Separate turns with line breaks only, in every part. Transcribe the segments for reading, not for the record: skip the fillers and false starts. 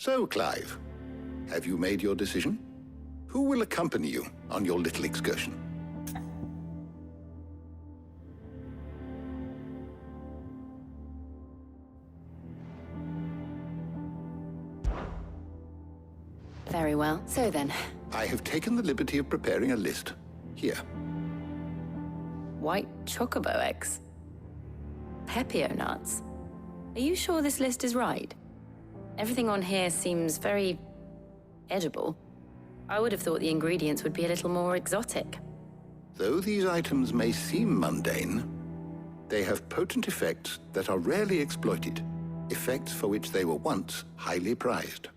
So, Clive, have you made your decision? Who will accompany you on your little excursion?
Very well. So then,
I have taken the liberty of preparing a list. Here.
white chocobo eggs. Pepio nuts. Are you sure this list is right? Everything on here seems very edible. I would have thought the ingredients would be a little more exotic.
Though these items may seem mundane, they have potent effects that are rarely exploited, effects for which they were once highly prized.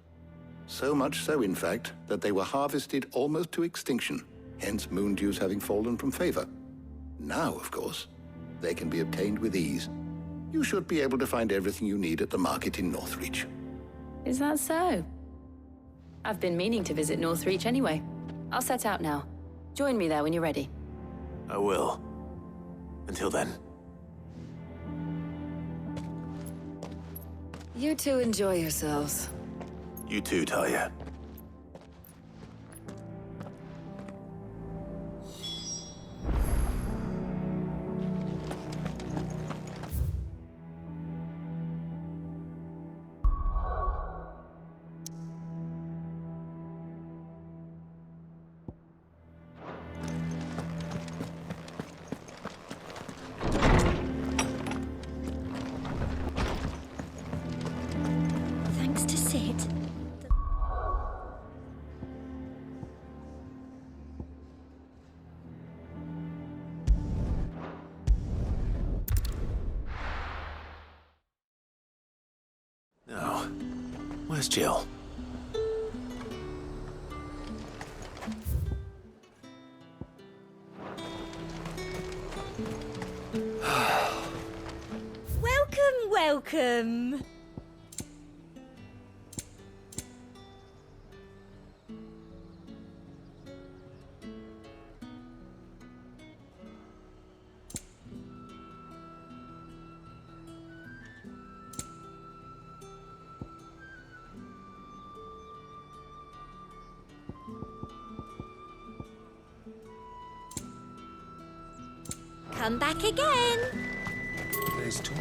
So much so, in fact, that they were harvested almost to extinction, hence moon dews having fallen from favor. Now, of course, they can be obtained with ease. You should be able to find everything you need at the market in Northreach.
Is that so? I've been meaning to visit Northreach anyway. I'll set out now. Join me there when you're ready.
I will. Until then.
You two enjoy yourselves.
You too, Talia.
Thanks to Sid.
Now, where's Jill?
Welcome. Come back again.
There's talk.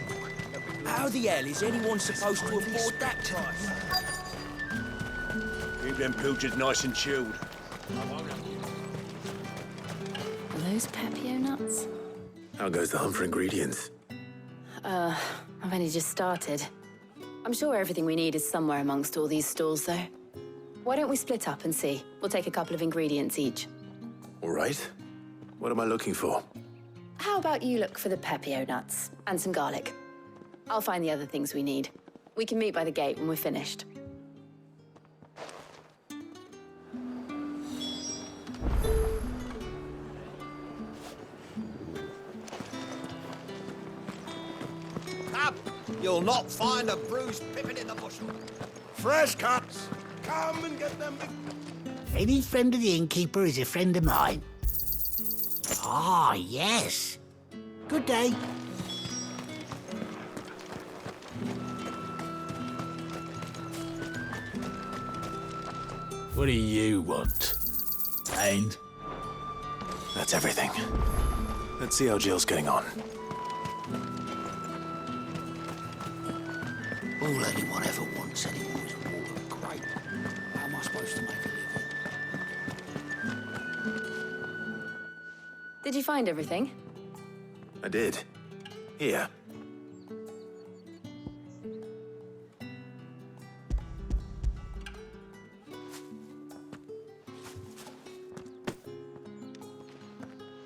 How the hell is anyone supposed to afford that price?
Keep them pilchards nice and chilled.
Are those Pepio nuts?
How goes the hunt for ingredients?
I've only just started. I'm sure everything we need is somewhere amongst all these stalls, though. Why don't we split up and see? We'll take a couple of ingredients each.
All right. What am I looking for?
How about you look for the Pepio nuts and some garlic? I'll find the other things we need. We can meet by the gate when we're finished.
Up! You'll not find a bruised pippin in the bushel.
Fresh cuts! Come and get them.
Any friend of the innkeeper is a friend of mine. Ah, yes. Good day.
What do you want?
And
That's everything. Let's see how Jill's getting on.
all anyone ever wants anymore is a wall of grape. How am I supposed to make a living?
Did you find everything?
I did. Here.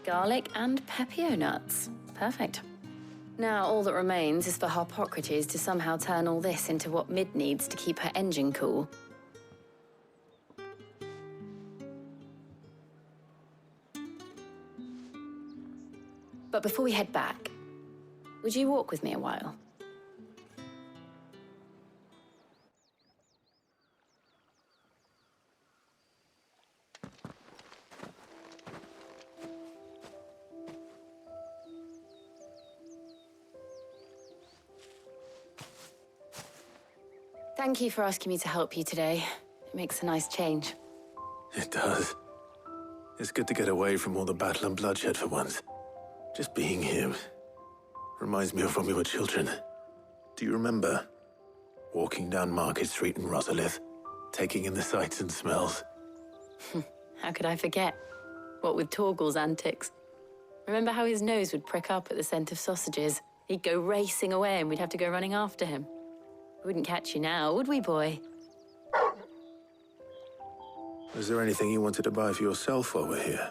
Garlic and Pepio nuts. Perfect. Now, all that remains is for Harpocrates to somehow turn all this into what Mid needs to keep her engine cool. But before we head back, would you walk with me a while? Thank you for asking me to help you today. It makes a nice change.
It does. It's good to get away from all the battle and bloodshed for once. Just being here reminds me of when we were children. Do you remember? Walking down Market Street in Rosalith, taking in the sights and smells.
How could I forget? What with Torgal's antics. Remember how his nose would prick up at the scent of sausages? He'd go racing away and we'd have to go running after him. We wouldn't catch you now, would we, boy?
Was there anything you wanted to buy for yourself while we're here?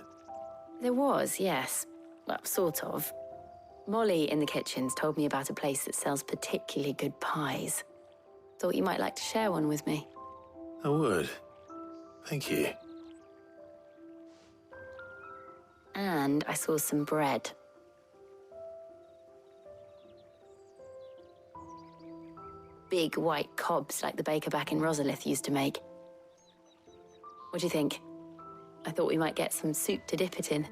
There was, yes. Well, sort of. Molly in the kitchens told me about a place that sells particularly good pies. Thought you might like to share one with me.
I would. Thank you.
And I saw some bread. Big white cobs like the baker back in Rosalith used to make. What do you think? I thought we might get some soup to dip it in.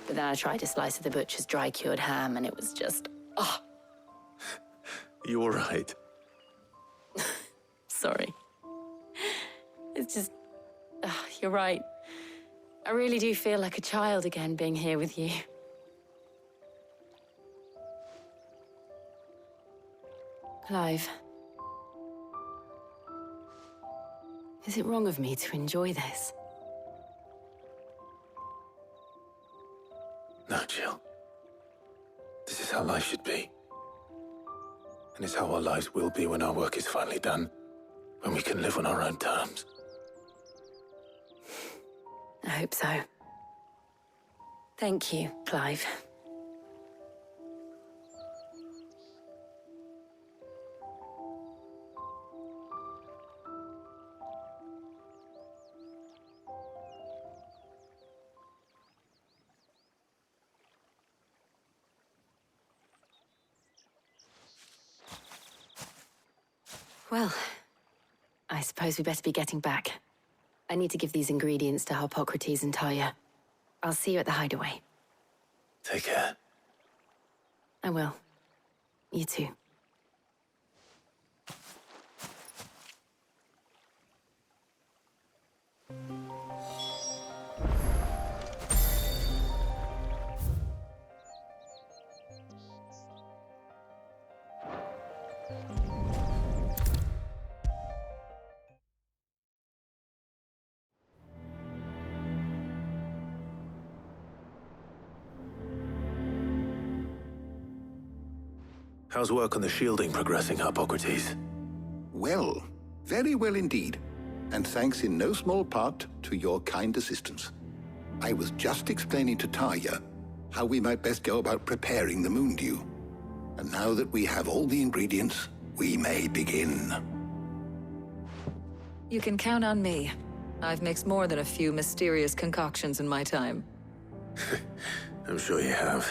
But then I tried a slice of the butcher's dry-cured ham and it was just... oh,
You all right?
sorry. It's just... you're right. I really do feel like a child again being here with you. Clive. Is it wrong of me to enjoy this?
No, Jill. This is how life should be. And it's how our lives will be when our work is finally done. When we can live on our own terms.
I hope so. Thank you, Clive. Well, I suppose we better be getting back. I need to give these ingredients to Harpocrates and Talia. I'll see you at the hideaway.
Take care.
I will. You too.
How's work on the shielding progressing, Harpocrates?
Well, very well indeed. And thanks in no small part to your kind assistance. I was just explaining to Tarja how we might best go about preparing the moon dew. And now that we have all the ingredients, we may begin.
You can count on me. I've mixed more than a few mysterious concoctions in my time.
I'm sure you have.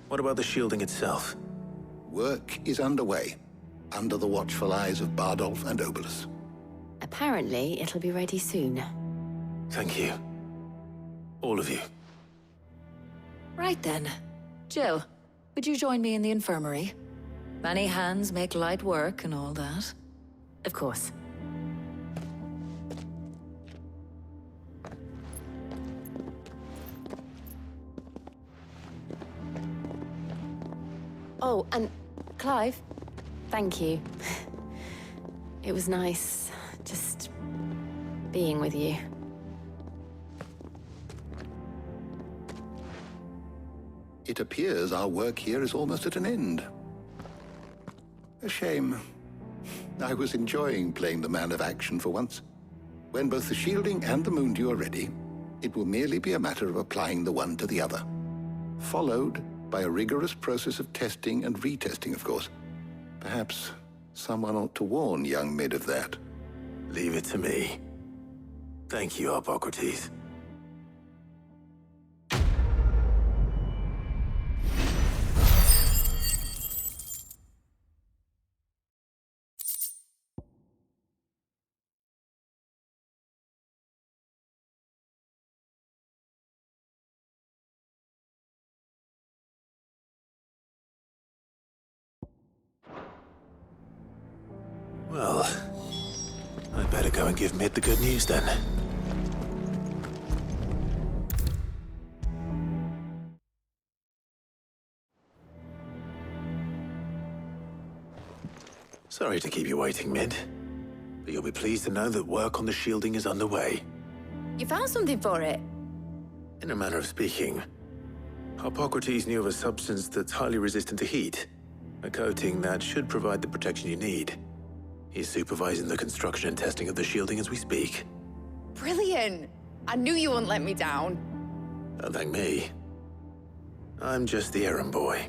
What about the shielding itself?
Work is underway, under the watchful eyes of Bardolph and Obolus.
Apparently, it'll be ready soon.
Thank you. All of you.
Right then. Jill, would you join me in the infirmary? Many hands make light work and all that.
Of course. Oh, and Clive, thank you. It was nice just being with you.
It appears our work here is almost at an end. A shame. I was enjoying playing the man of action for once. When both the shielding and the moon dew are ready, it will merely be a matter of applying the one to the other. Followed by a rigorous process of testing and retesting, of course. Perhaps someone ought to warn young Mid of that.
Leave it to me. Thank you, Harpocrates. Well, I'd better go and give Mid the good news then. Sorry to keep you waiting, Mid. But you'll be pleased to know that work on the shielding is underway.
You found something for it?
In a manner of speaking, Hippocrates knew of a substance that's highly resistant to heat. A coating that should provide the protection you need. He's supervising the construction and testing of the shielding as we speak.
Brilliant! I knew you wouldn't let me down.
Don't thank me. I'm just the errand boy.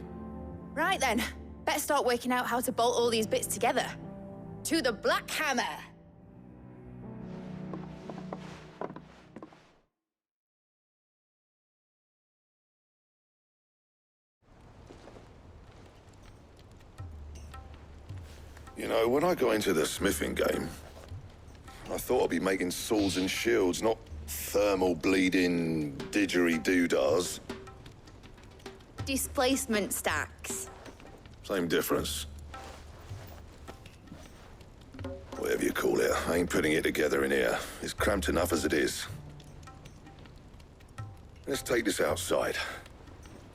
Right then, better start working out how to bolt all these bits together. To the Black Hammer!
You know, when I got into the smithing game, I thought I'd be making swords and shields, not thermal bleeding didgeridoo-dahs.
Displacement stacks.
Same difference. Whatever you call it, I ain't putting it together in here. It's cramped enough as it is. Let's take this outside.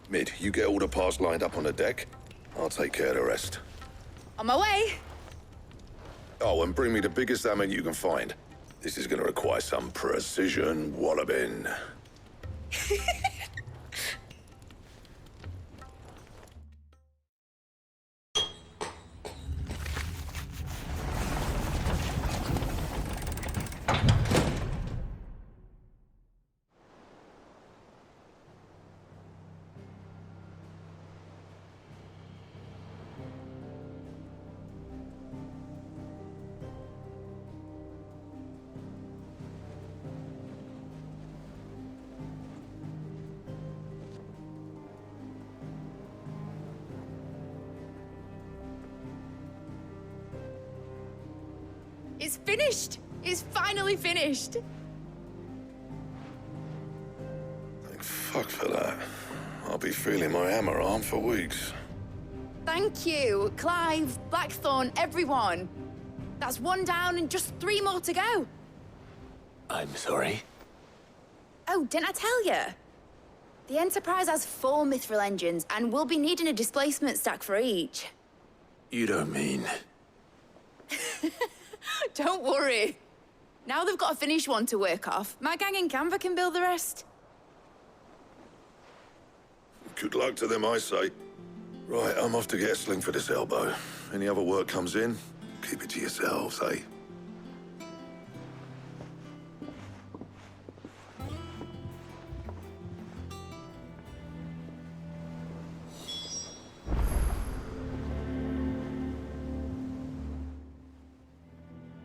Mid, you get all the parts lined up on the deck. I'll take care of the rest.
On my way!
Oh, and bring me the biggest hammer you can find. This is gonna require some precision walloping.
It's finished! It's finally finished!
Thank fuck for that. I'll be feeling my hammer arm for weeks.
Thank you, Clive, Blackthorn, everyone. That's one down and just 3 more to go.
I'm sorry.
Oh, didn't I tell you? The Enterprise has 4 mithril engines, and we'll be needing a displacement stack for each.
You don't mean...
Don't worry. Now they've got a finished one to work off, my gang in Canva can build the rest.
Good luck to them, I say. Right, I'm off to get a sling for this elbow. Any other work comes in, keep it to yourselves, eh?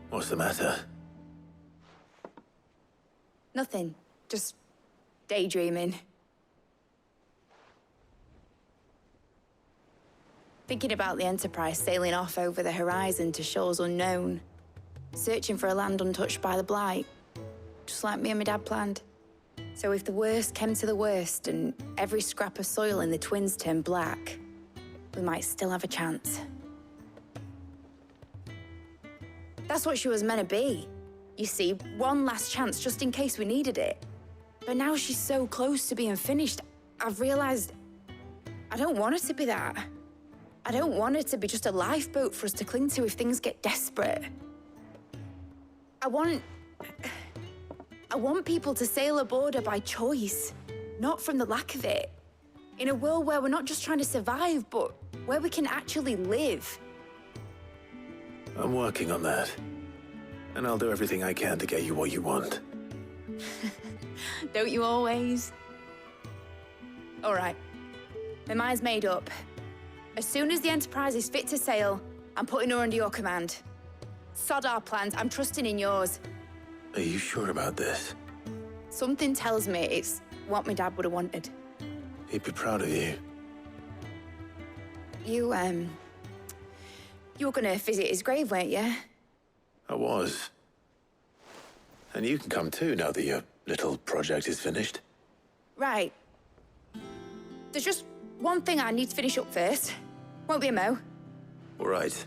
What's the matter?
Nothing. Just daydreaming. Thinking about the Enterprise sailing off over the horizon to shores unknown. Searching for a land untouched by the Blight. Just like me and my dad planned. So if the worst came to the worst and every scrap of soil in the Twins turned black, we might still have a chance. That's what she was meant to be. You see, one last chance just in case we needed it. But now she's so close to being finished, I've realized I don't want her to be that. I don't want her to be just a lifeboat for us to cling to if things get desperate. I want people to sail aboard her by choice, not from the lack of it. In a world where we're not just trying to survive, but where we can actually live.
I'm working on that. And I'll do everything I can to get you what you want.
Don't you always? All right. My mind's made up. As soon as the Enterprise is fit to sail, I'm putting her under your command. Sod our plans, I'm trusting in yours.
Are you sure about this?
Something tells me it's what my dad would have wanted.
He'd be proud of you.
You were gonna visit his grave, weren't you?
I was. And you can come too now that your little project is finished.
Right. There's just one thing I need to finish up first. Won't be a mo.
All right.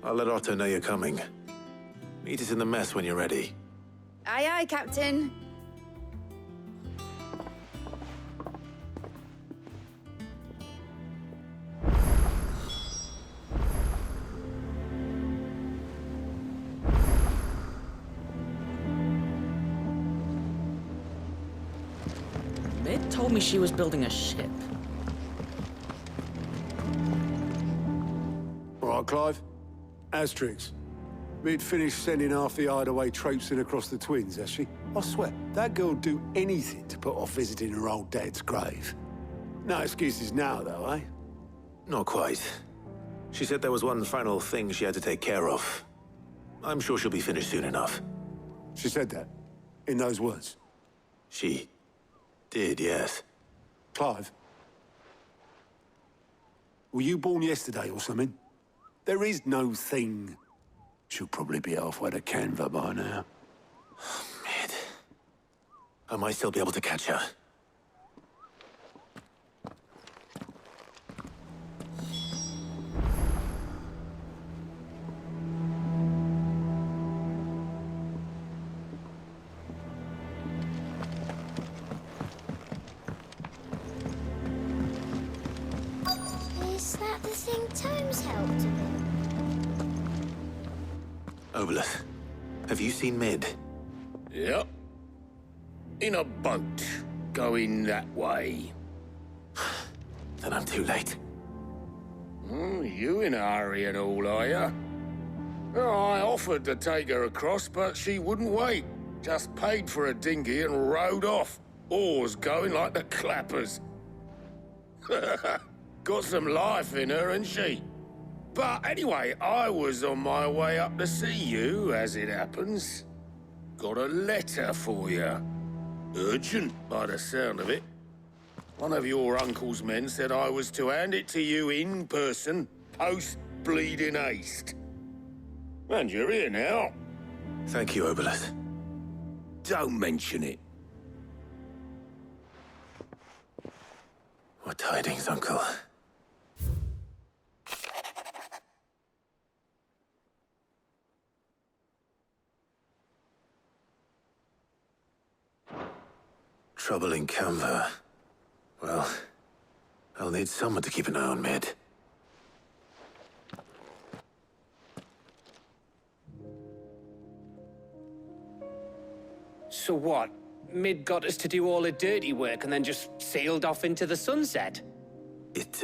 I'll let Otto know you're coming. Meet us in the mess when you're ready.
Aye, aye, Captain.
Mid told me she was building a ship.
All right, Clive. Asterix. We'd finished sending half the hideaway traipsing across the twins, has she? I swear, that girl'd do anything to put off visiting her old dad's grave. No excuses now, though, eh?
Not quite. She said there was one final thing she had to take care of. I'm sure she'll be finished soon enough.
She said that? In those words?
She did, yes.
Clive? Were you born yesterday or something? There is no thing. She'll probably be halfway to Canva by now.
Mid. I might still be able to catch her.
Is that the thing Tomes helped with?
Obolus, have you seen Mid?
Yep. In a boat, going that way.
Then I'm too late.
You in a hurry and all, are ya? Oh, I offered to take her across, but she wouldn't wait. Just paid for a dinghy and rowed off. Oars going like the clappers. Got some life in her, ain't she? But anyway, I was on my way up to see you, as it happens. Got a letter for you. Urgent, by the sound of it. One of your uncle's men said I was to hand it to you in person, post-bleeding haste. And you're here now.
Thank you, Obolus.
Don't mention it.
What tidings, Uncle? Trouble in Canva. Well, I'll need someone to keep an eye on Mid.
So what? Mid got us to do all the dirty work and then just sailed off into the sunset?
It,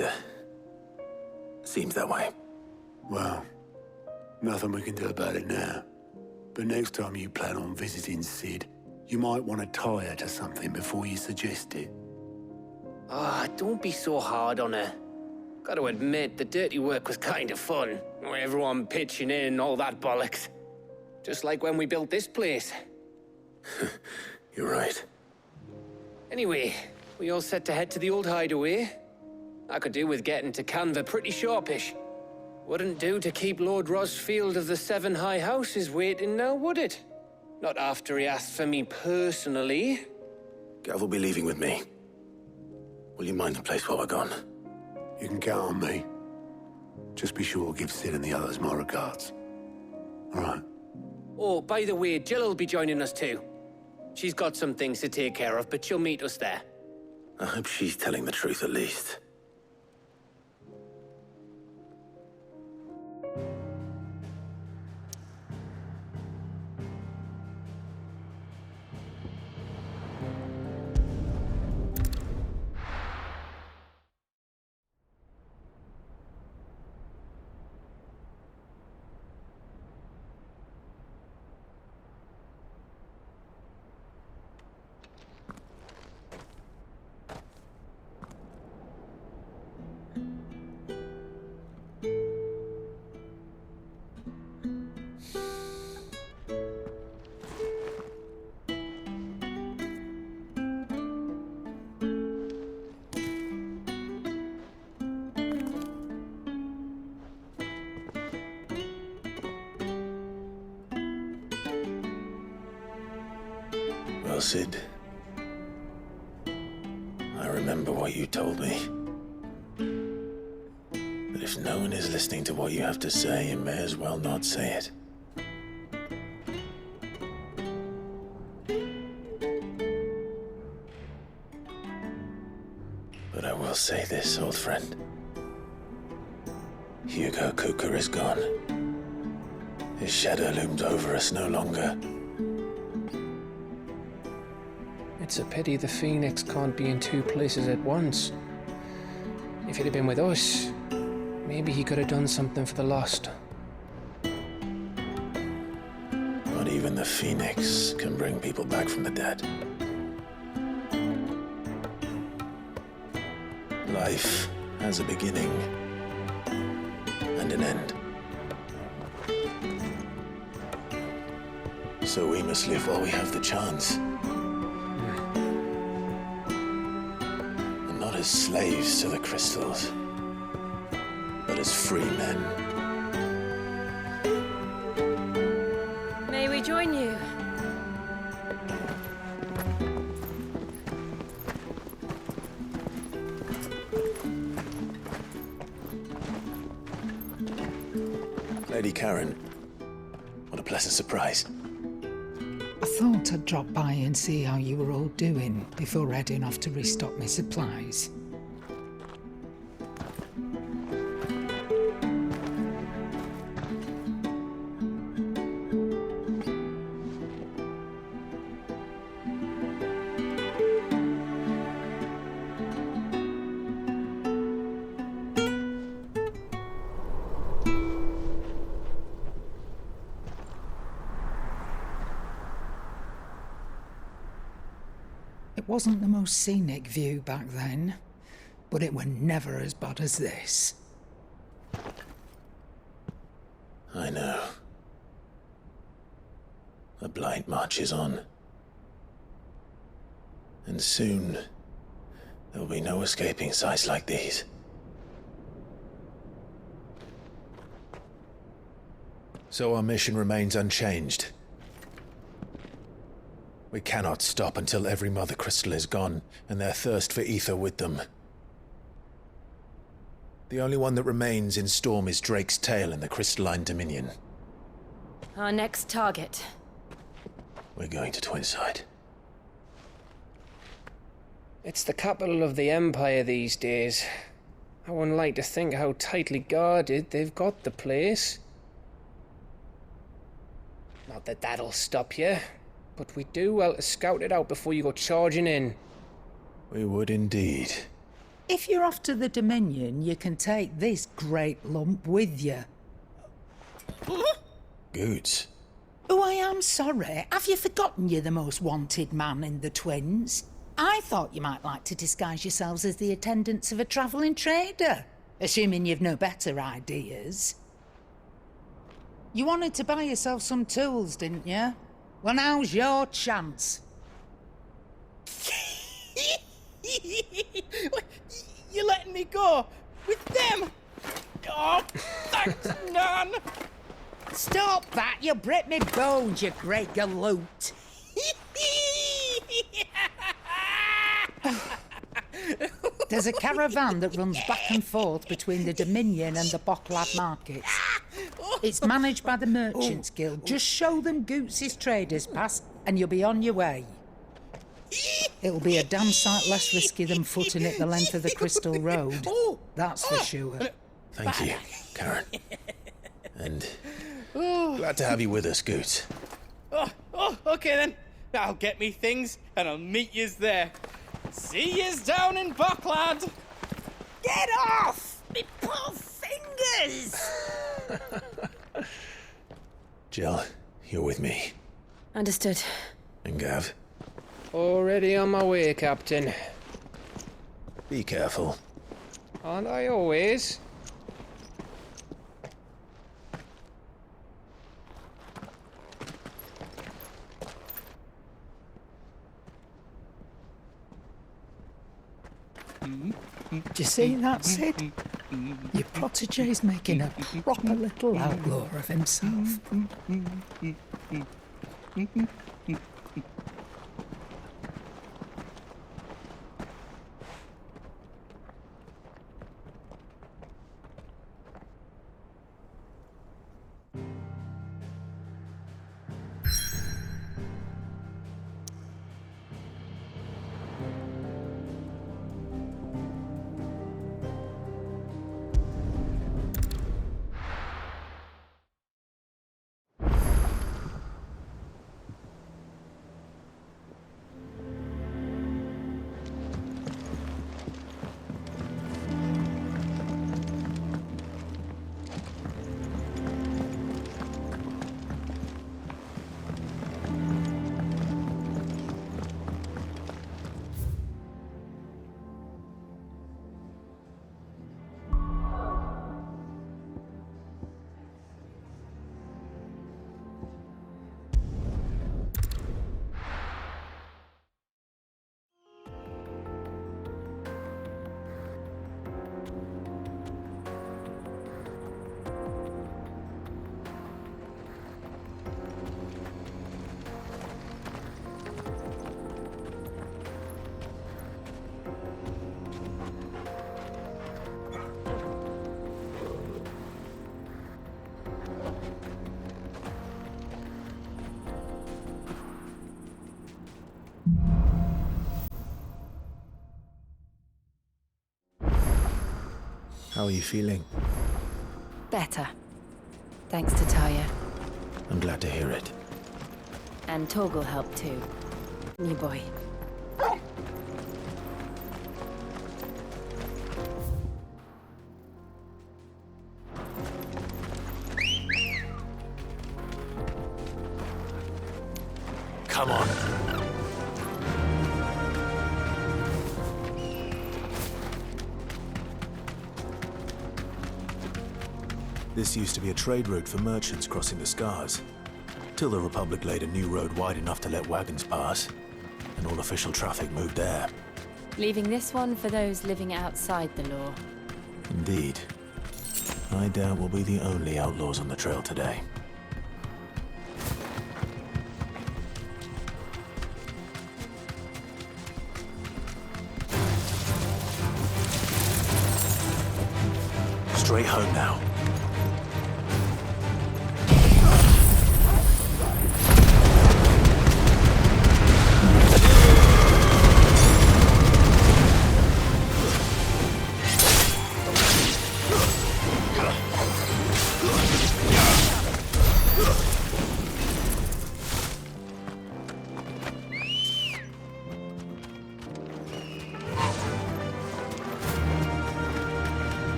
seems that way.
Well, nothing we can do about it now. But next time you plan on visiting Sid, you might want to tie her to something before you suggest it.
Ah, don't be so hard on her. Gotta admit, the dirty work was kind of fun. Everyone pitching in and all that bollocks. Just like when we built this place.
You're right.
Anyway, we all set to head to the old hideaway. I could do with getting to Canva pretty sharpish. Wouldn't do to keep Lord Rosfield of the Seven High Houses waiting now, would it? Not after he asked for me personally.
Gav will be leaving with me. Will you mind the place while we're gone?
You can count on me. Just be sure to give Sid and the others my regards. All right.
Oh, by the way, Jill will be joining us too. She's got some things to take care of, but she'll meet us there.
I hope she's telling the truth at least. Well, Sid, I remember what you told me. But if no one is listening to what you have to say, you may as well not say it. But I will say this, old friend. Hugo Cooker is gone. His shadow looms over us no longer.
It's a pity the Phoenix can't be in two places at once. If he'd have been with us, maybe he could have done something for the lost.
Not even the Phoenix can bring people back from the dead. Life has a beginning and an end. So we must live while we have the chance. And not as slaves to the crystals, but as free men.
May we join you?
Lady Karen, what a pleasant surprise.
I thought I'd drop by and see how you were all doing before heading off to restock my supplies. It wasn't the most scenic view back then, but it were never as bad as this.
I know. The Blight marches on. And soon, there'll be no escaping sights like these. So our mission remains unchanged. We cannot stop until every Mother Crystal is gone, and their thirst for ether with them. The only one that remains in Storm is Drake's tail in the Crystalline Dominion.
Our next target.
We're going to Twinside.
It's the capital of the Empire these days. I wouldn't like to think how tightly guarded they've got the place. Not that that'll stop you, but we do well to scout it out before you go charging in.
We would indeed.
If you're off to the Dominion, you can take this great lump with you.
Goods.
Oh, I am sorry. Have you forgotten you're the most wanted man in the Twins? I thought you might like to disguise yourselves as the attendants of a travelling trader, assuming you've no better ideas. You wanted to buy yourself some tools, didn't you? Well, now's your chance.
You're letting me go with them? Oh, thanks, Nan.
Stop that! You'll break me bones, you great galoot. There's a caravan that runs back and forth between the Dominion and the Bocklad markets. It's managed by the Merchants Guild. Just show them Goots' traders pass and you'll be on your way. It'll be a damn sight less risky than footing it the length of the Crystal Road. That's for sure.
Thank you, Karen. And glad to have you with us, Goots.
Okay then. I'll get me things and I'll meet yous there. See yous down in Bocklad.
Get off! Me poor fingers!
Jill, you're with me.
Understood.
And Gav,
Already on my way, Captain.
be careful.
Aren't I always?
Do you see that, Sid? Your protege's making a proper little outlaw of himself.
How are you feeling?
Better. Thanks to Taya.
I'm glad to hear it.
And Torgal helped too. New boy.
Come on. This used to be a trade route for merchants crossing the Scars, till the Republic laid a new road wide enough to let wagons pass, and all official traffic moved there.
Leaving this one for those living outside the law.
Indeed. I doubt we'll be the only outlaws on the trail today. Straight home now.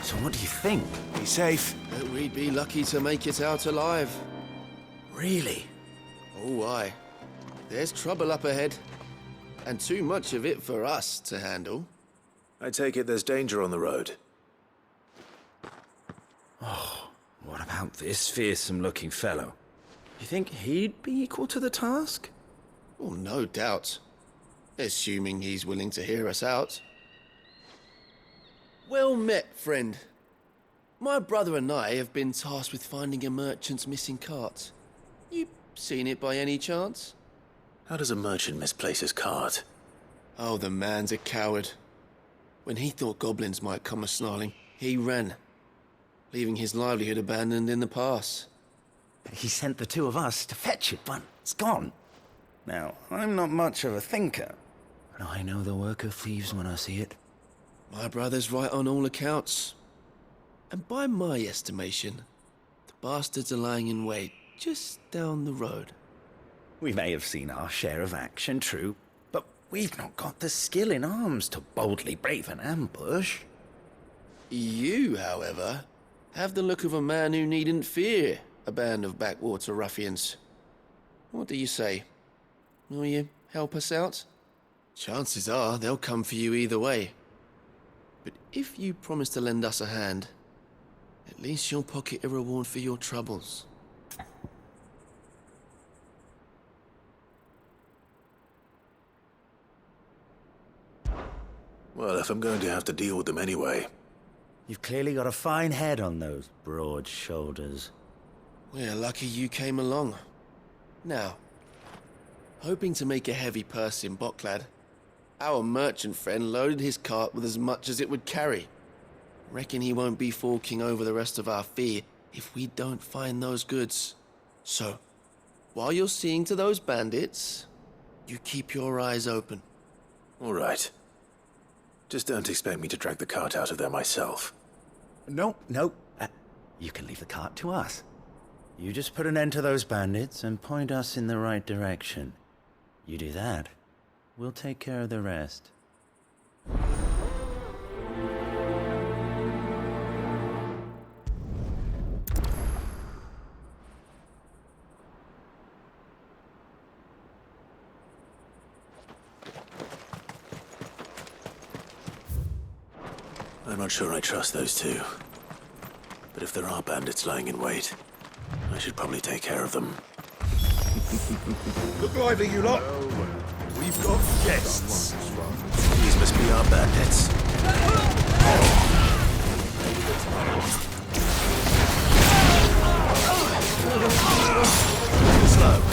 So what do you think? Be safe.
We'd be lucky to make it out alive.
Really?
Oh, aye. There's trouble up ahead. And too much of it for us to handle.
I take it there's danger on the road.
Oh, what about this fearsome-looking fellow? You think he'd be equal to the task?
Oh, no doubt. Assuming he's willing to hear us out. Well met, friend. My brother and I have been tasked with finding a merchant's missing cart. You seen it by any chance?
How does a merchant misplace his cart?
Oh, the man's a coward. When he thought goblins might come a-snarling, he ran, leaving his livelihood abandoned in the pass.
But he sent the two of us to fetch it, but it's gone. Now, I'm not much of a thinker, but I know the work of thieves when I see it.
My brother's right on all accounts. And by my estimation, the bastards are lying in wait just down the road.
We may have seen our share of action, true, but we've not got the skill in arms to boldly brave an ambush.
You, however, have the look of a man who needn't fear a band of backwater ruffians. What do you say? Will you help us out? Chances are they'll come for you either way. But if you promise to lend us a hand, at least you'll pocket a reward for your troubles.
Well, if I'm going to have to deal with them anyway.
You've clearly got a fine head on those broad shoulders.
We're lucky you came along. Now, hoping to make a heavy purse in Boklad, our merchant friend loaded his cart with as much as it would carry. Reckon he won't be forking over the rest of our fee if we don't find those goods. So, while you're seeing to those bandits, you keep your eyes open.
All right. Just don't expect me to drag the cart out of there myself.
No. You can leave the cart to us. You just put an end to those bandits and point us in the right direction. You do that, we'll take care of the rest.
I'm not sure I trust those two. But if there are bandits lying in wait, I should probably take care of them.
Look lively, you lot. We've got guests.
These must be our bandits. Slow.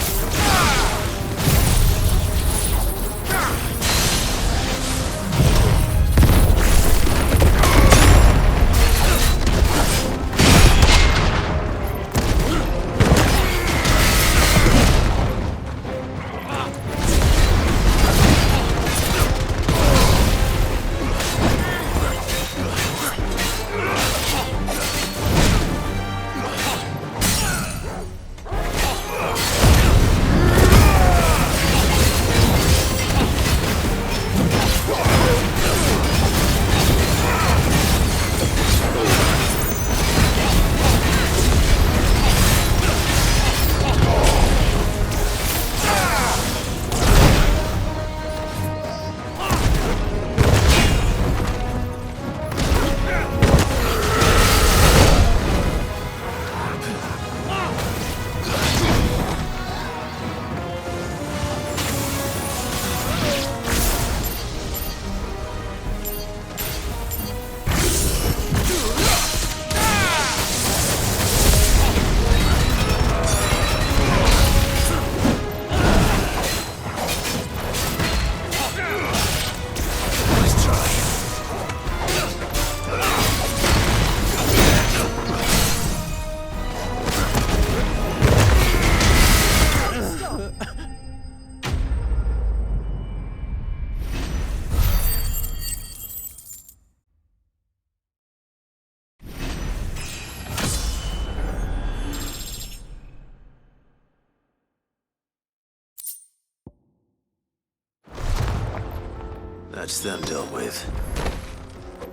That's them dealt with.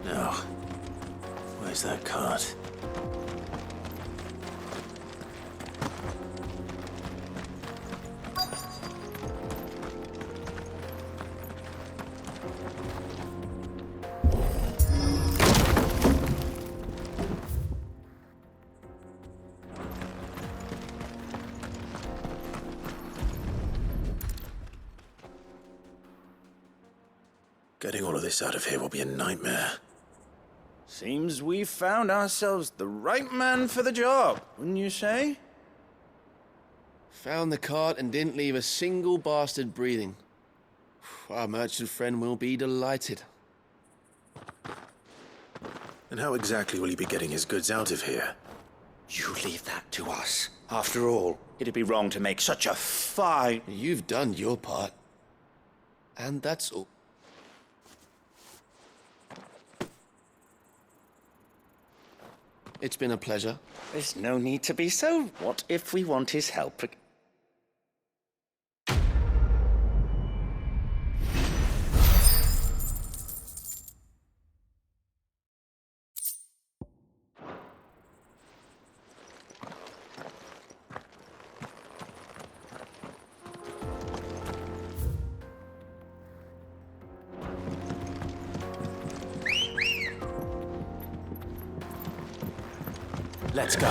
Now, where's that cart? Getting all of this out of here will be a nightmare.
Seems we've found ourselves the right man for the job, wouldn't you say?
Found the cart and didn't leave a single bastard breathing. Our merchant friend will be delighted.
And how exactly will he be getting his goods out of here?
You leave that to us. After all, it'd be wrong to make such a fine...
You've done your part. And that's all. It's been a pleasure.
There's no need to be so. What if we want his help?
Let's go.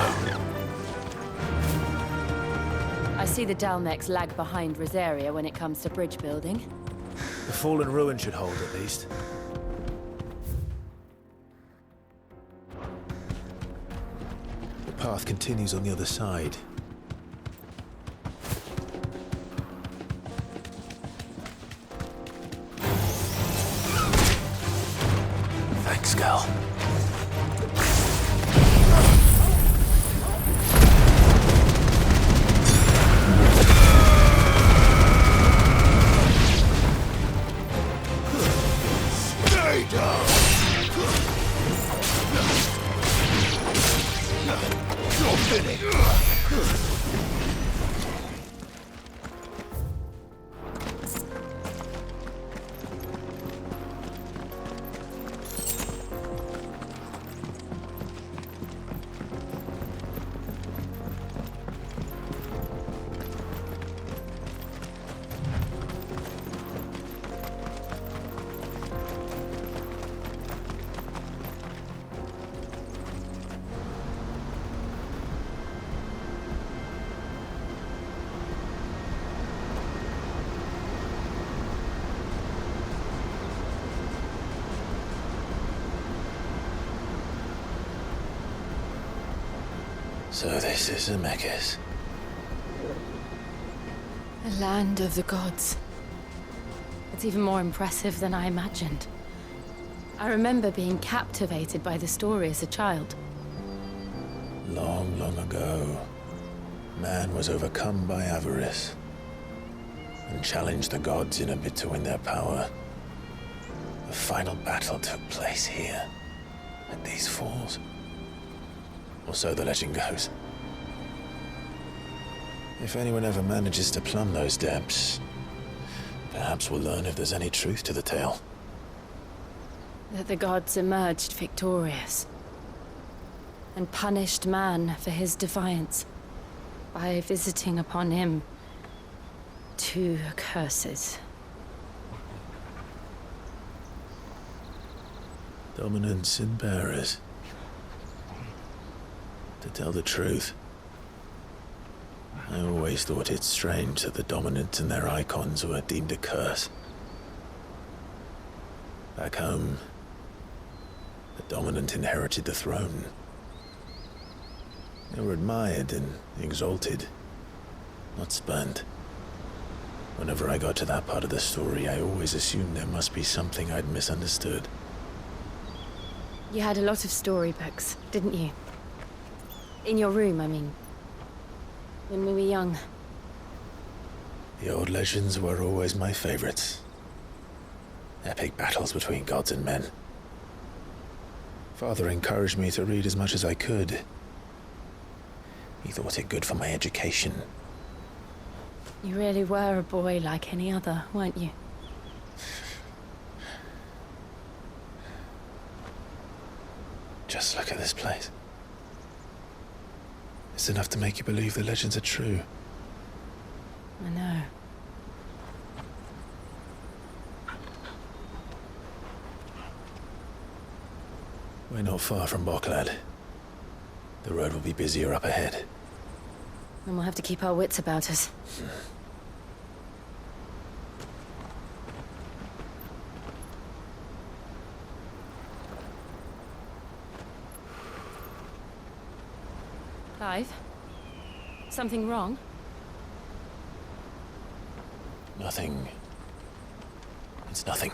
I see the Dalmex lag behind Rosaria when it comes to bridge building.
The fallen ruin should hold, at least. The path continues on the other side. Thanks, Gal. So this is Zemeckis.
The land of the gods. It's even more impressive than I imagined. I remember being captivated by the story as a child.
Long, long ago, man was overcome by avarice and challenged the gods in a bid to win their power. The final battle took place here, at these falls. Or so the legend goes. If anyone ever manages to plumb those depths, perhaps we'll learn if there's any truth to the tale.
That the gods emerged victorious and punished man for his defiance by visiting upon him 2 curses.
Dominants and bearers. To tell the truth, I always thought it strange that the dominant and their icons were deemed a curse. Back home, the dominant inherited the throne. They were admired and exalted, not spurned. Whenever I got to that part of the story, I always assumed there must be something I'd misunderstood.
You had a lot of storybooks, didn't you? In your room, I mean. When we were young.
The old legends were always my favorites. Epic battles between gods and men. Father encouraged me to read as much as I could. He thought it good for my education.
You really were a boy like any other, weren't you?
Just look at this place. It's enough to make you believe the legends are true.
I know.
We're not far from Boklad. The road will be busier up ahead.
And we'll have to keep our wits about us. Clive? Something wrong?
Nothing. It's nothing.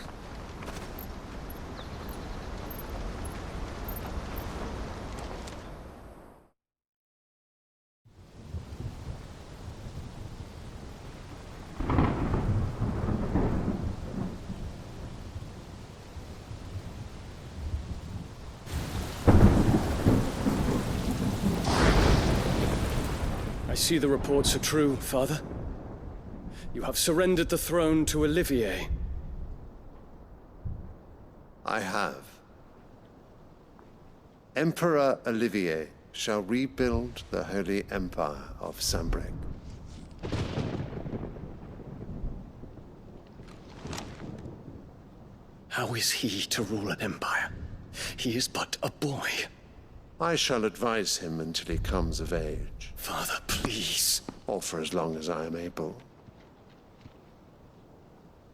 I see the reports are true, Father. You have surrendered the throne to Olivier.
I have. Emperor Olivier shall rebuild the Holy Empire of Sambrec.
How is he to rule an empire? He is but a boy.
I shall advise him until he comes of age.
Father, please.
Or for as long as I am able.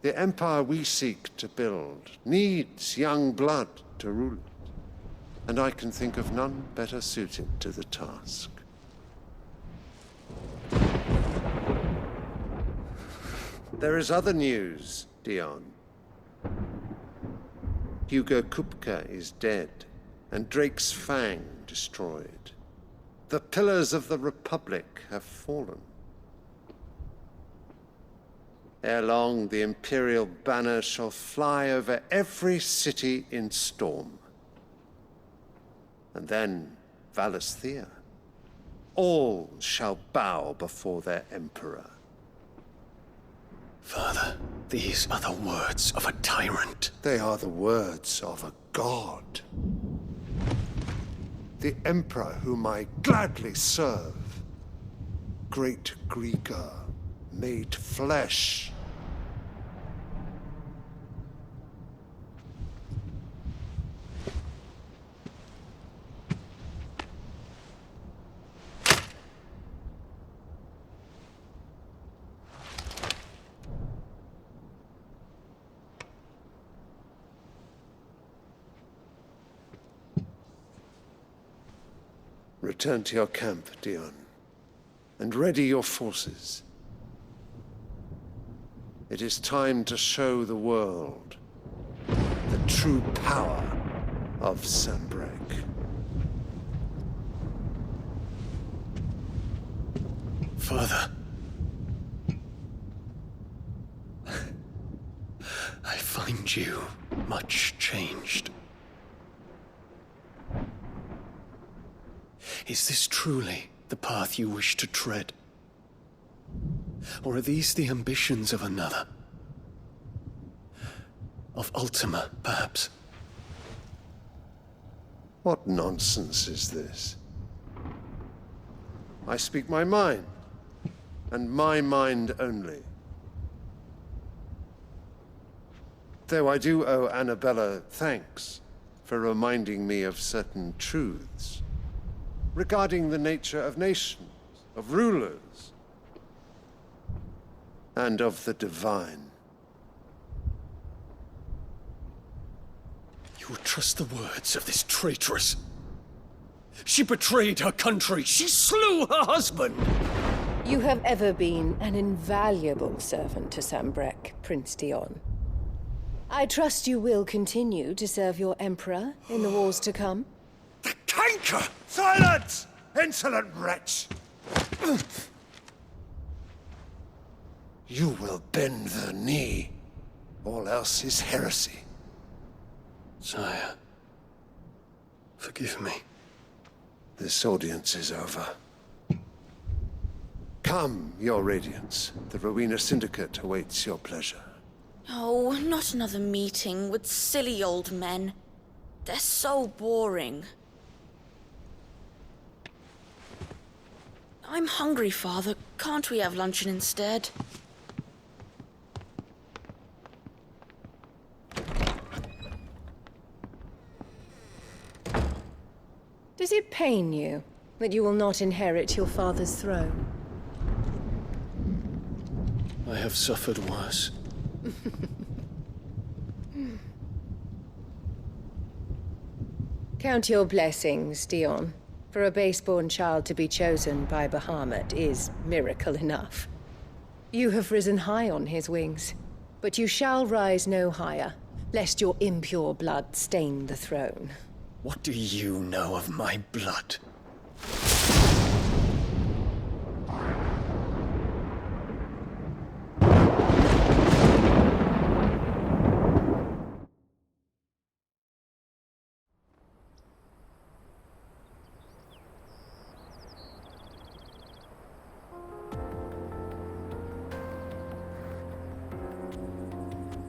The empire we seek to build needs young blood to rule it, and I can think of none better suited to the task. There is other news, Dion. Hugo Kupka is dead, and Drake's Fang destroyed. The pillars of the Republic have fallen. Ere long, the Imperial banner shall fly over every city in Storm. And then, Valisthea. All shall bow before their Emperor.
Father, these are the words of a tyrant.
They are the words of a god. The Emperor whom I gladly serve. Great Grieger, made flesh. Return to your camp, Dion, and ready your forces. It is time to show the world the true power of Sambrec.
Father. I find you much changed. Is this truly the path you wish to tread? Or are these the ambitions of another? Of Ultima, perhaps?
What nonsense is this? I speak my mind, and my mind only. Though I do owe Annabella thanks for reminding me of certain truths regarding the nature of nations, of rulers, and of the divine.
You would trust the words of this traitress? She betrayed her country. She slew her husband.
You have ever been an invaluable servant to Sambrec, Prince Dion. I trust you will continue to serve your Emperor in the wars to come.
The canker! Silence! Insolent wretch! You will bend the knee. All else is heresy.
Sire, forgive me.
This audience is over. Come, your Radiance. The Rowena Syndicate awaits your pleasure.
Oh, not another meeting with silly old men. They're so boring. I'm hungry, Father. Can't we have luncheon instead?
Does it pain you that you will not inherit your father's throne?
I have suffered worse.
Count your blessings, Dion. For a base-born child to be chosen by Bahamut is miracle enough. You have risen high on his wings, but you shall rise no higher, lest your impure blood stain the throne.
What do you know of my blood?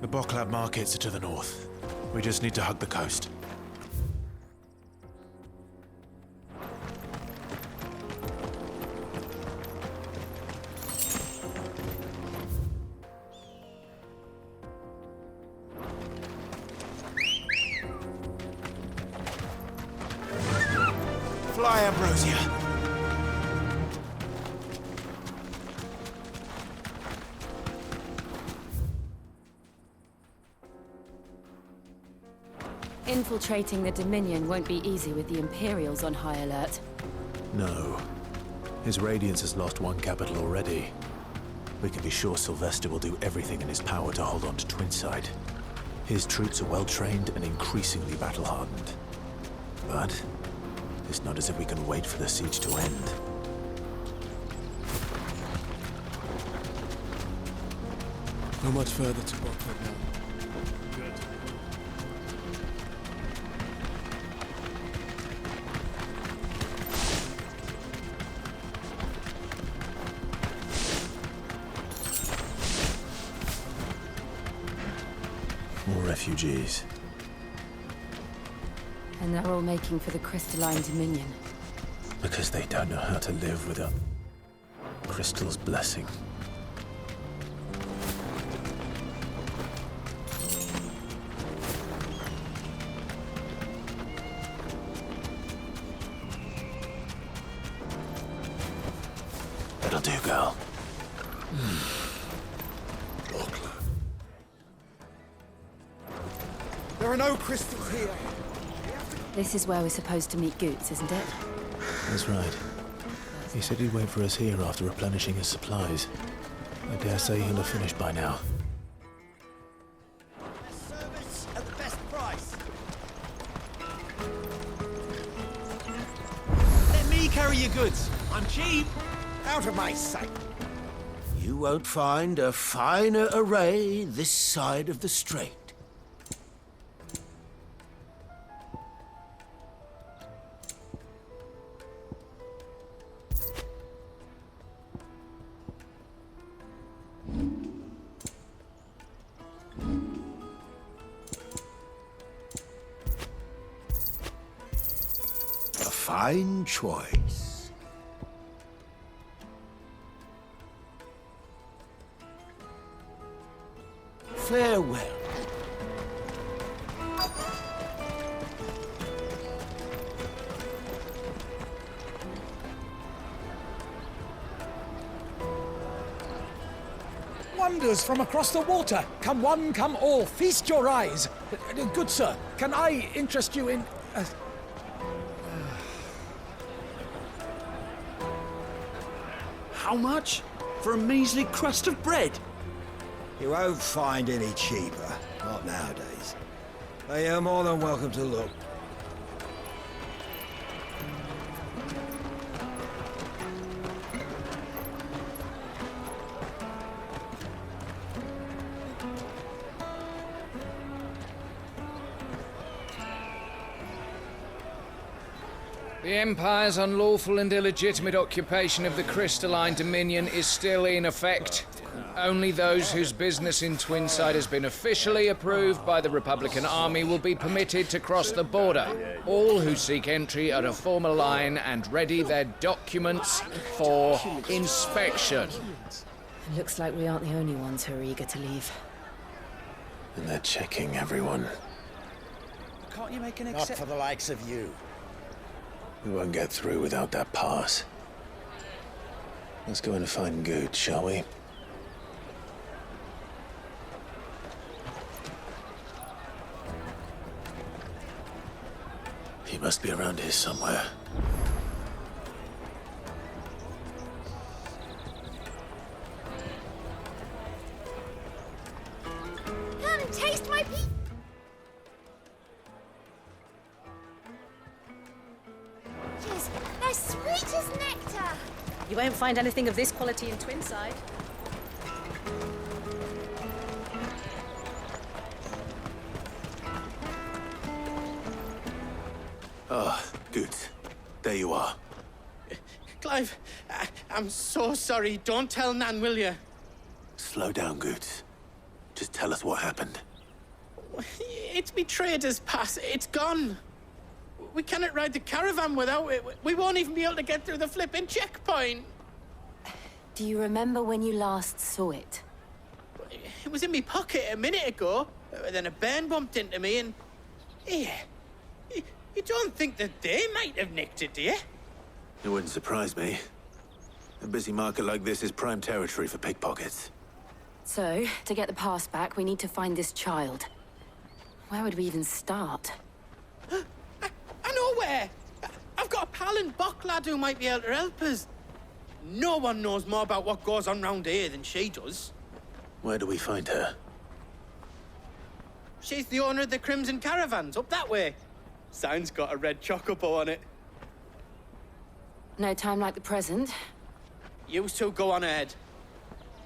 The Boklab markets are to the north. We just need to hug the coast.
Fly, Ambrosia.
Infiltrating the Dominion won't be easy with the Imperials on high alert.
No. His Radiance has lost one capital already. We can be sure Sylvester will do everything in his power to hold on to Twinside. His troops are well-trained and increasingly battle-hardened. But it's not as if we can wait for the siege to end.
Not much further to walk now.
More refugees.
And they're all making for the Crystalline Dominion.
Because they don't know how to live without Crystal's blessing. That'll do, girl.
There are no crystals here.
This is where we're supposed to meet Goots, isn't it?
That's right. He said he'd wait for us here after replenishing his supplies. I dare say he'll have finished by now.
Service at the best price. Let me carry your goods. I'm cheap. Out of my sight.
You won't find a finer array this side of the strait. A fine choice. Farewell.
Wonders from across the water. Come one, come all. Feast your eyes. Good sir, can I interest you in...
How much? For a measly crust of bread? You won't find any cheaper. Not nowadays. But you're more than welcome to look.
The Empire's unlawful and illegitimate occupation of the Crystalline Dominion is still in effect. Only those whose business in Twinside has been officially approved by the Republican Army will be permitted to cross the border. All who seek entry are to form a line and ready their documents for inspection.
It looks like we aren't the only ones who are eager to leave.
And they're checking everyone.
Can't you make an exception? Not for the likes of you.
We won't get through without that pass. Let's go in and find Gooch, shall we? He must be around here somewhere.
Come taste my peaches. They're sweet as nectar.
You won't find anything of this quality in Twinside.
Ah, good. There you are.
Clive, I'm so sorry. Don't tell Nan, will you?
Slow down, Goots. Just tell us what happened.
It's me trader's pass. It's gone. We cannot ride the caravan without it. We won't even be able to get through the flipping checkpoint.
Do you remember when you last saw it?
It was in me pocket a minute ago. Then a bairn bumped into me and... Yeah. You don't think that they might have nicked it, do you?
It wouldn't surprise me. A busy market like this is prime territory for pickpockets.
So, to get the pass back, we need to find this child. Where would we even start?
I know where! I've got a pal in Bocklad who might be able to help us. No one knows more about what goes on round here than she does.
Where do we find her?
She's the owner of the Crimson Caravans, up that way. Sign's got a red chocobo on it.
No time like the present.
You two go on ahead.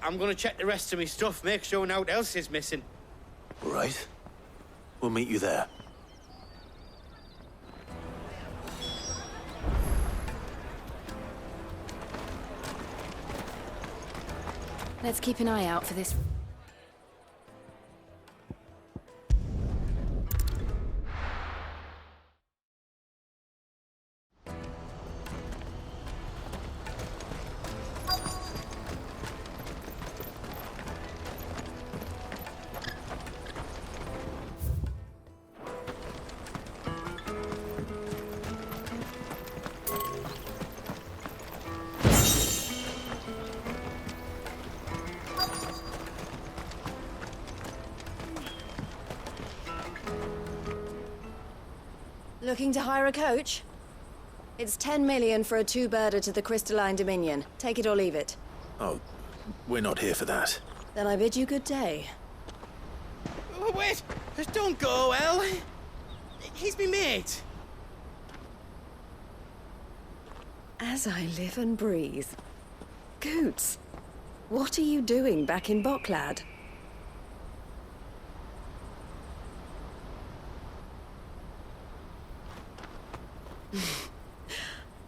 I'm gonna check the rest of me stuff, make sure no one else is missing.
Right. We'll meet you there.
Let's keep an eye out for this.
Looking to hire a coach? It's 10 million for a two-birder to the Crystalline Dominion. Take it or leave it.
Oh, we're not here for that.
Then I bid you good day.
Oh, wait! Don't go, El. He's me mate.
As I live and breathe. Goots, what are you doing back in Bocklad?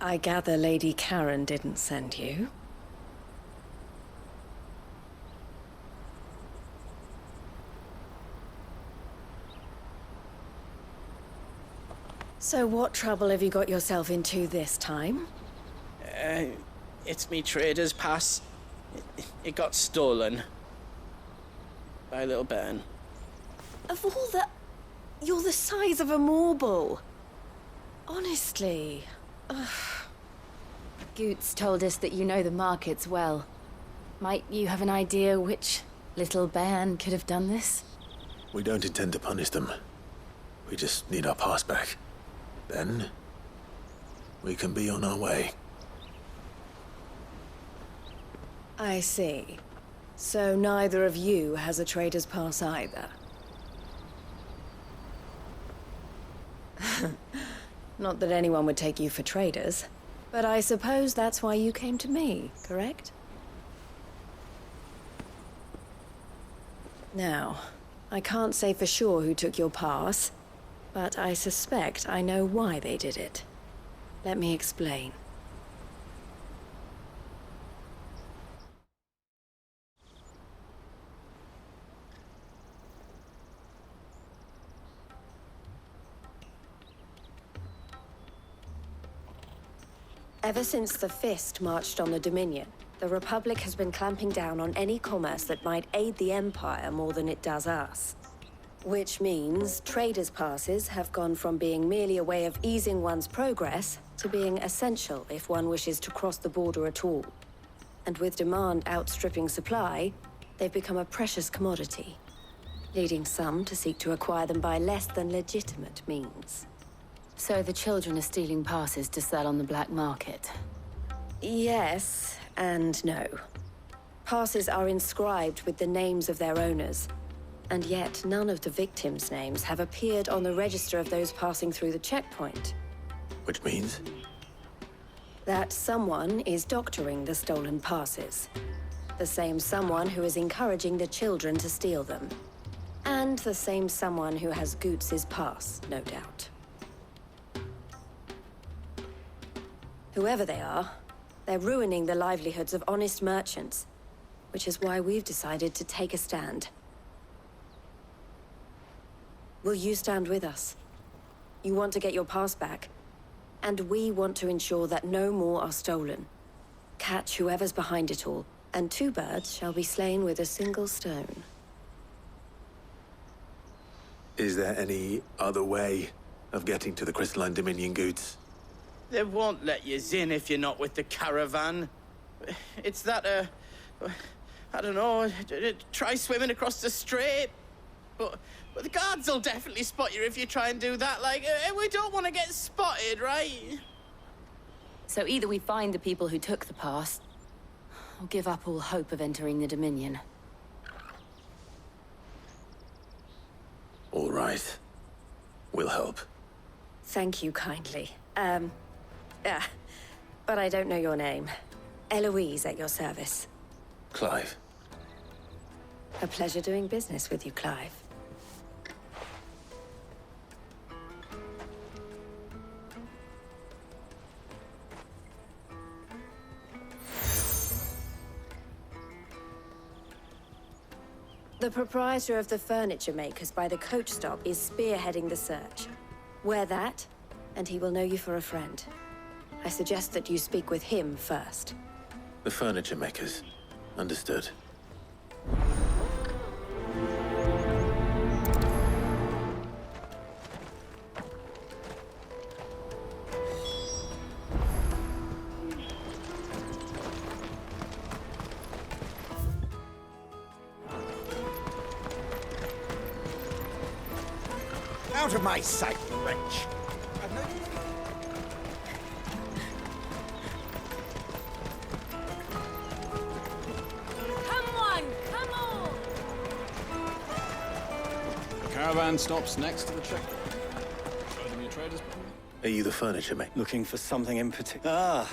I gather Lady Karen didn't send you. So what trouble have you got yourself into this time?
It's me trader's pass. It got stolen. By a little bairn.
Of all the... You're the size of a marble. Honestly. Ugh.
Goots told us that you know the markets well. Might you have an idea which little bairn could have done this?
We don't intend to punish them. We just need our pass back. Then, we can be on our way.
I see. So neither of you has a trader's pass either. Not that anyone would take you for traders, but I suppose that's why you came to me, correct? Now, I can't say for sure who took your pass, but I suspect I know why they did it. Let me explain.
Ever since the Fist marched on the Dominion, the Republic has been clamping down on any commerce that might aid the Empire more than it does us. Which means traders' passes have gone from being merely a way of easing one's progress to being essential if one wishes to cross the border at all. And with demand outstripping supply, they've become a precious commodity, leading some to seek to acquire them by less than legitimate means.
So the children are stealing passes to sell on the black market?
Yes, and no. Passes are inscribed with the names of their owners, and yet none of the victims' names have appeared on the register of those passing through the checkpoint.
Which means?
That someone is doctoring the stolen passes. The same someone who is encouraging the children to steal them. And the same someone who has Goots's pass, no doubt. Whoever they are, they're ruining the livelihoods of honest merchants, which is why we've decided to take a stand. Will you stand with us? You want to get your pass back, and we want to ensure that no more are stolen. Catch whoever's behind it all, and 2 birds shall be slain with a single stone.
Is there any other way of getting to the Crystalline Dominion Goods?
They won't let you in if you're not with the caravan. It's that, I don't know, try swimming across the strait. But the guards will definitely spot you if you try and do that. Like, we don't want to get spotted, right?
So either we find the people who took the pass, or give up all hope of entering the Dominion.
All right. We'll help.
Thank you kindly. But I don't know your name. Eloise at your service.
Clive.
A pleasure doing business with you, Clive. The proprietor of the furniture makers by the coach stop is spearheading the search. Wear that, and he will know you for a friend. I suggest that you speak with him first.
The furniture makers. Understood.
Out of my sight, wretch!
Come on, come on!
The caravan stops next to the checkpoint. Show them your traders.
Are you the furniture maker?
Looking for something in particular? Ah,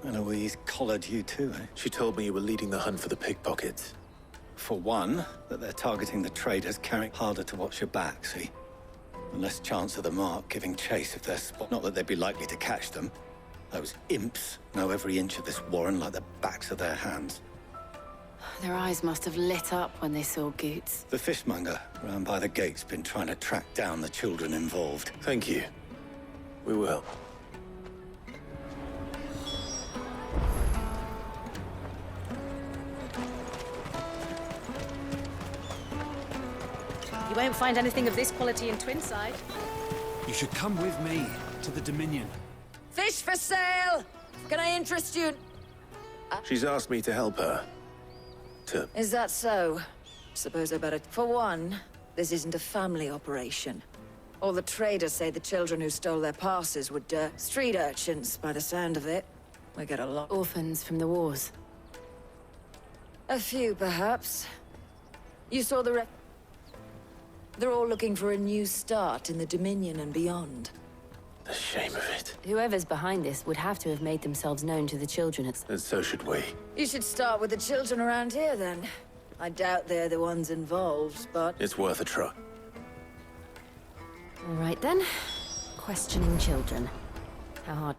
Eloise collared you too, eh?
She told me you were leading the hunt for the pickpockets.
For one, that they're targeting the traders carrying harder to watch your back, see? And less chance of the mark giving chase if they're spot. Not that they'd be likely to catch them. Those imps know every inch of this warren like the backs of their hands.
Their eyes must have lit up when they saw Goots.
The fishmonger round by the gate's been trying to track down the children involved.
Thank you. We will.
You won't find anything of this quality in Twinside.
You should come with me to the Dominion.
Fish for sale! Can I interest you?
She's asked me to help her.
Is that so? Suppose I better... For one, this isn't a family operation. All the traders say the children who stole their passes were street urchins, by the sound of it. We get a lot.
Orphans from the wars.
A few, perhaps. You saw the They're all looking for a new start in the Dominion and beyond.
The shame of it.
Whoever's behind this would have to have made themselves known to the children at...
And so should we.
You should start with the children around here, then. I doubt they're the ones involved, but...
It's worth a try.
All right, then. Questioning children. How hard...